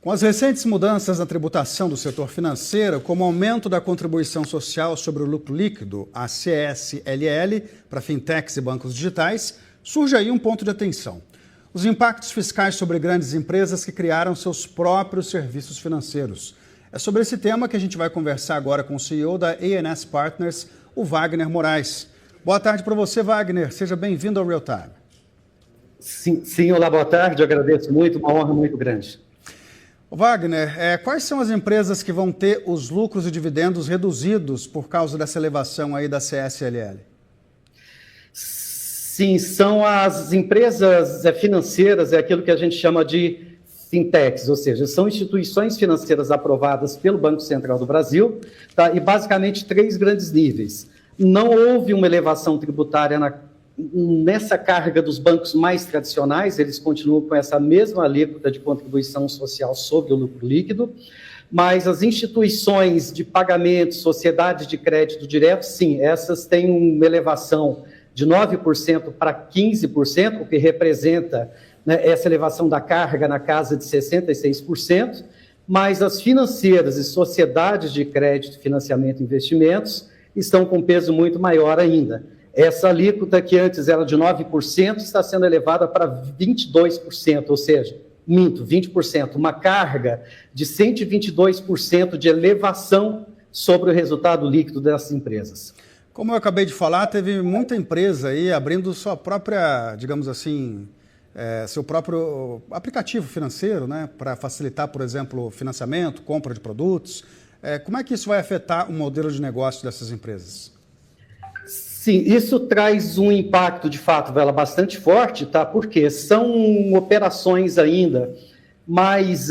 Com as recentes mudanças na tributação do setor financeiro, como o aumento da contribuição social sobre o lucro líquido, a CSLL, para fintechs e bancos digitais, surge aí um ponto de atenção. Os impactos fiscais sobre grandes empresas que criaram seus próprios serviços financeiros. É sobre esse tema que a gente vai conversar agora com o CEO da ANS Partners, o Wagner Moraes. Boa tarde para você, Wagner. Seja bem-vindo ao Real Time. Sim, olá, boa tarde. Eu agradeço muito, uma honra muito grande. Wagner, quais são as empresas que vão ter os lucros e dividendos reduzidos por causa dessa elevação aí da CSLL? Sim, são as empresas financeiras, é aquilo que a gente chama de fintechs, ou seja, são instituições financeiras aprovadas pelo Banco Central do Brasil, tá? E basicamente 3 grandes níveis. Não houve uma elevação tributária nessa carga dos bancos mais tradicionais, eles continuam com essa mesma alíquota de contribuição social sobre o lucro líquido, mas as instituições de pagamento, sociedades de crédito direto, sim, essas têm uma elevação de 9% para 15%, o que representa, né, essa elevação da carga na casa de 66%, mas as financeiras e sociedades de crédito, financiamento e investimentos estão com peso muito maior ainda. Essa alíquota, que antes era de 9%, está sendo elevada para 22%, ou seja, 20%, uma carga de 122% de elevação sobre o resultado líquido dessas empresas. Como eu acabei de falar, teve muita empresa aí abrindo sua própria, digamos assim, seu próprio aplicativo financeiro, né, para facilitar, por exemplo, financiamento, compra de produtos. Como é que isso vai afetar o modelo de negócio dessas empresas? Sim, isso traz um impacto, de fato, Vela, bastante forte, tá? Porque são operações ainda mais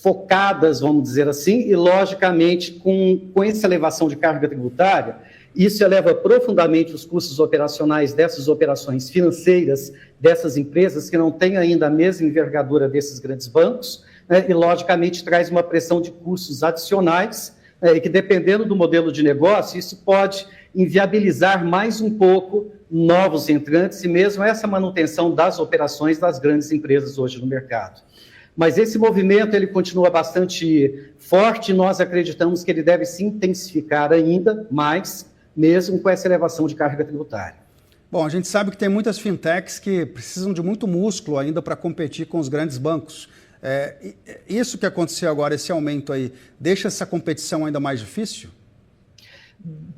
focadas, vamos dizer assim, e, logicamente, com essa elevação de carga tributária, isso eleva profundamente os custos operacionais dessas operações financeiras, dessas empresas que não têm ainda a mesma envergadura desses grandes bancos, né? E, logicamente, traz uma pressão de custos adicionais, e que, dependendo do modelo de negócio, isso pode inviabilizar mais um pouco novos entrantes e mesmo essa manutenção das operações das grandes empresas hoje no mercado. Mas esse movimento ele continua bastante forte e nós acreditamos que ele deve se intensificar ainda mais, mesmo com essa elevação de carga tributária. Bom, a gente sabe que tem muitas fintechs que precisam de muito músculo ainda para competir com os grandes bancos. Isso que aconteceu agora, esse aumento aí, deixa essa competição ainda mais difícil?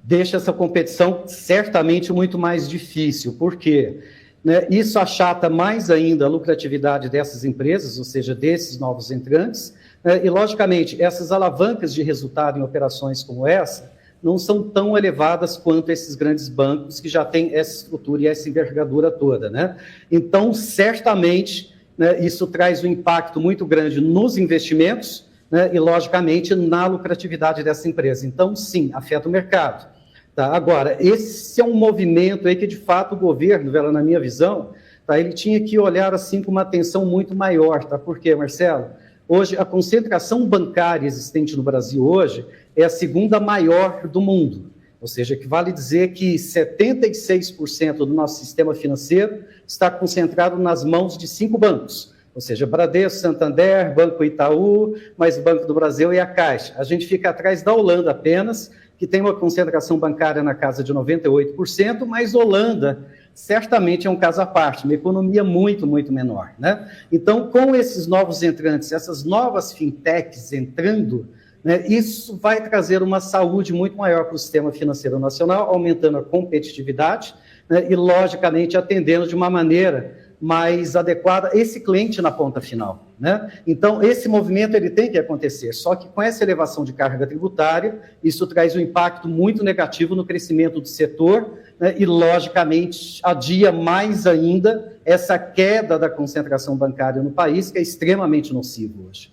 Deixa essa competição certamente muito mais difícil, porque, né, isso achata mais ainda a lucratividade dessas empresas, ou seja, desses novos entrantes, né, e, logicamente, essas alavancas de resultado em operações como essa não são tão elevadas quanto esses grandes bancos que já têm essa estrutura e essa envergadura toda, né? Então, certamente, né, isso traz um impacto muito grande nos investimentos, né, e, logicamente, na lucratividade dessa empresa. Então, sim, afeta o mercado. Tá? Agora, esse é um movimento aí que, de fato, o governo, Vela, na minha visão, tá, ele tinha que olhar assim com uma atenção muito maior. Tá? Por quê, Marcelo? Hoje, a concentração bancária existente no Brasil hoje é a segunda maior do mundo. Ou seja, que vale dizer que 76% do nosso sistema financeiro está concentrado nas mãos de 5 bancos. Ou seja, Bradesco, Santander, Banco Itaú, mais o Banco do Brasil e a Caixa. A gente fica atrás da Holanda apenas, que tem uma concentração bancária na casa de 98%, mas Holanda certamente é um caso à parte, uma economia muito, muito menor, né? Então, com esses novos entrantes, essas novas fintechs entrando, né, isso vai trazer uma saúde muito maior para o sistema financeiro nacional, aumentando a competitividade, né, e, logicamente, atendendo de uma maneira mais adequada esse cliente na ponta final, né? Então, esse movimento ele tem que acontecer, só que com essa elevação de carga tributária, isso traz um impacto muito negativo no crescimento do setor, né? E, logicamente, adia mais ainda essa queda da concentração bancária no país, que é extremamente nocivo hoje.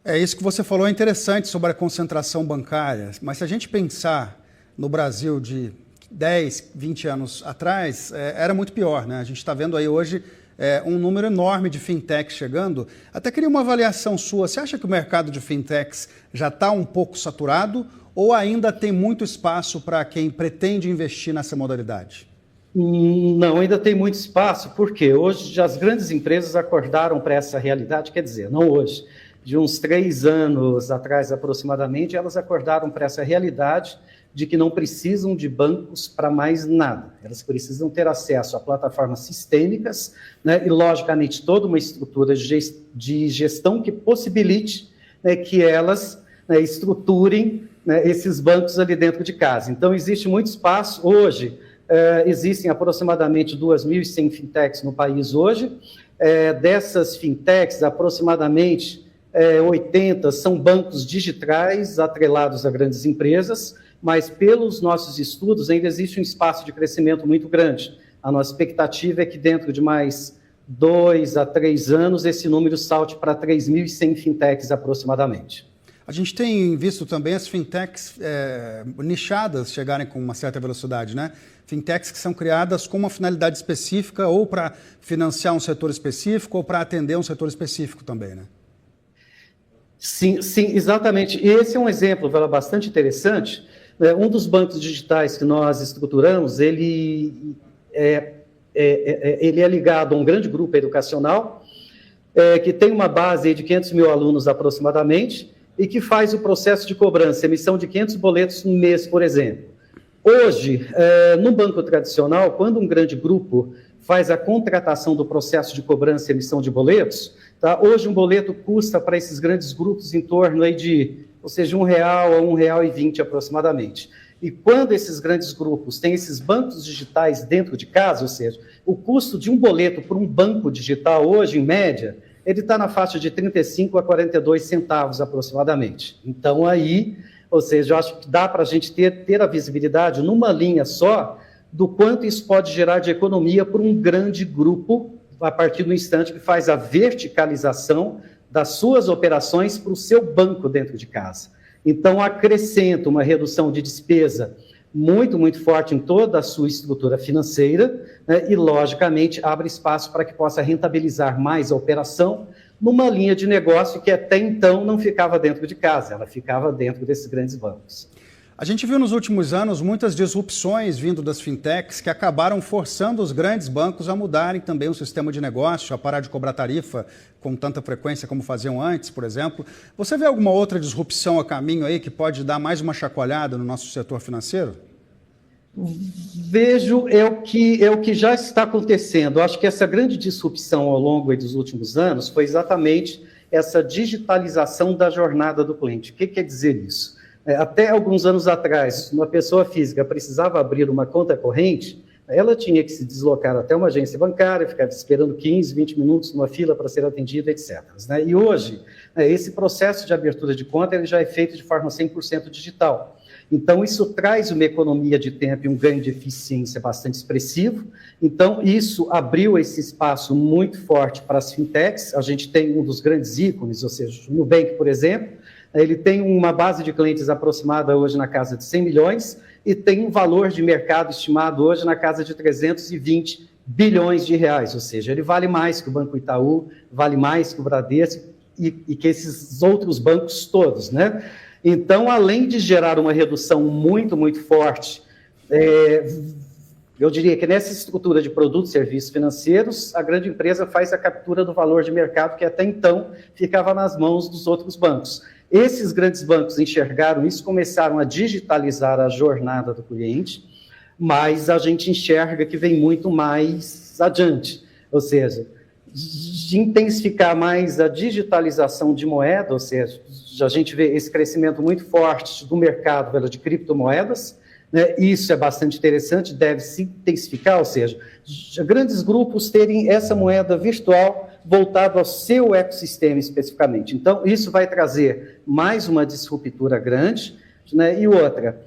Isso que você falou é interessante sobre a concentração bancária, mas se a gente pensar no Brasil de 10, 20 anos atrás, era muito pior, né? A gente está vendo aí hoje um número enorme de fintechs chegando. Até queria uma avaliação sua. Você acha que o mercado de fintechs já está um pouco saturado ou ainda tem muito espaço para quem pretende investir nessa modalidade? Não, ainda tem muito espaço, porque hoje as grandes empresas acordaram para essa realidade, quer dizer, não hoje, de uns 3 anos atrás aproximadamente, elas acordaram para essa realidade de que não precisam de bancos para mais nada. Elas precisam ter acesso a plataformas sistêmicas, né, e, logicamente, toda uma estrutura de gestão que possibilite, né, que elas, né, estruturem, né, esses bancos ali dentro de casa. Então, existe muito espaço. Hoje, existem aproximadamente 2.100 fintechs no país hoje. Dessas fintechs, aproximadamente 80 são bancos digitais atrelados a grandes empresas, mas pelos nossos estudos ainda existe um espaço de crescimento muito grande. A nossa expectativa é que dentro de mais 2 a 3 anos esse número salte para 3.100 fintechs aproximadamente. A gente tem visto também as fintechs nichadas chegarem com uma certa velocidade, né? Fintechs que são criadas com uma finalidade específica, ou para financiar um setor específico, ou para atender um setor específico também, né? Sim, exatamente. E esse é um exemplo bastante interessante. Um dos bancos digitais que nós estruturamos, ele é ligado a um grande grupo educacional, que tem uma base de 500 mil alunos aproximadamente, e que faz o processo de cobrança, emissão de 500 boletos no mês, por exemplo. Hoje, no banco tradicional, quando um grande grupo faz a contratação do processo de cobrança e emissão de boletos, tá? Hoje um boleto custa para esses grandes grupos em torno aí de, ou seja, R$1 a R$1,20 aproximadamente. E quando esses grandes grupos têm esses bancos digitais dentro de casa, ou seja, o custo de um boleto por um banco digital hoje, em média, ele está na faixa de 35 a 42 centavos aproximadamente. Então, aí, ou seja, eu acho que dá para a gente ter a visibilidade numa linha só do quanto isso pode gerar de economia para um grande grupo, a partir do instante que faz a verticalização das suas operações para o seu banco dentro de casa. Então, acrescenta uma redução de despesa muito, muito forte em toda a sua estrutura financeira, né, e, logicamente, abre espaço para que possa rentabilizar mais a operação numa linha de negócio que até então não ficava dentro de casa, ela ficava dentro desses grandes bancos. A gente viu nos últimos anos muitas disrupções vindo das fintechs que acabaram forçando os grandes bancos a mudarem também o sistema de negócio, a parar de cobrar tarifa com tanta frequência como faziam antes, por exemplo. Você vê alguma outra disrupção a caminho aí que pode dar mais uma chacoalhada no nosso setor financeiro? Vejo, é o que já está acontecendo. Eu acho que essa grande disrupção ao longo dos últimos anos foi exatamente essa digitalização da jornada do cliente. O que quer dizer isso? Até alguns anos atrás, uma pessoa física precisava abrir uma conta corrente, ela tinha que se deslocar até uma agência bancária, ficar esperando 15, 20 minutos numa fila para ser atendida, etc. E hoje, esse processo de abertura de conta ele já é feito de forma 100% digital. Então, isso traz uma economia de tempo e um ganho de eficiência bastante expressivo. Então, isso abriu esse espaço muito forte para as fintechs. A gente tem um dos grandes ícones, ou seja, o Nubank, por exemplo, ele tem uma base de clientes aproximada hoje na casa de 100 milhões e tem um valor de mercado estimado hoje na casa de 320 bilhões de reais, ou seja, ele vale mais que o Banco Itaú, vale mais que o Bradesco e que esses outros bancos todos, né? Então, além de gerar uma redução muito, muito forte, eu diria que nessa estrutura de produtos e serviços financeiros, a grande empresa faz a captura do valor de mercado que até então ficava nas mãos dos outros bancos. Esses grandes bancos enxergaram isso, começaram a digitalizar a jornada do cliente, mas a gente enxerga que vem muito mais adiante, ou seja, de intensificar mais a digitalização de moeda, ou seja, a gente vê esse crescimento muito forte do mercado de criptomoedas, né? Isso é bastante interessante, deve se intensificar, ou seja, grandes grupos terem essa moeda virtual voltada ao seu ecossistema especificamente. Então, isso vai trazer mais uma disruptura grande, né? E outra,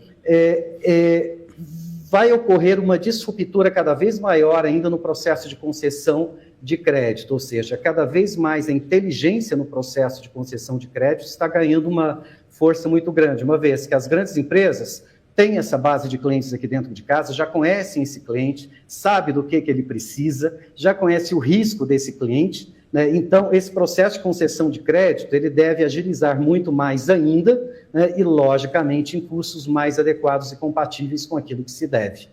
vai ocorrer uma disruptura cada vez maior ainda no processo de concessão de crédito, ou seja, cada vez mais a inteligência no processo de concessão de crédito está ganhando uma força muito grande, uma vez que as grandes empresas têm essa base de clientes aqui dentro de casa, já conhecem esse cliente, sabe do que ele precisa, já conhece o risco desse cliente, né? Então, esse processo de concessão de crédito, ele deve agilizar muito mais ainda, né? E, logicamente, em custos mais adequados e compatíveis com aquilo que se deve.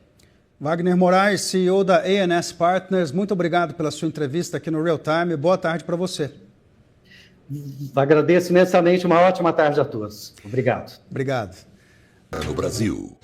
Wagner Moraes, CEO da A&S Partners, muito obrigado pela sua entrevista aqui no Real Time. Boa tarde para você. Agradeço imensamente, uma ótima tarde a todos. Obrigado. Obrigado. No Brasil.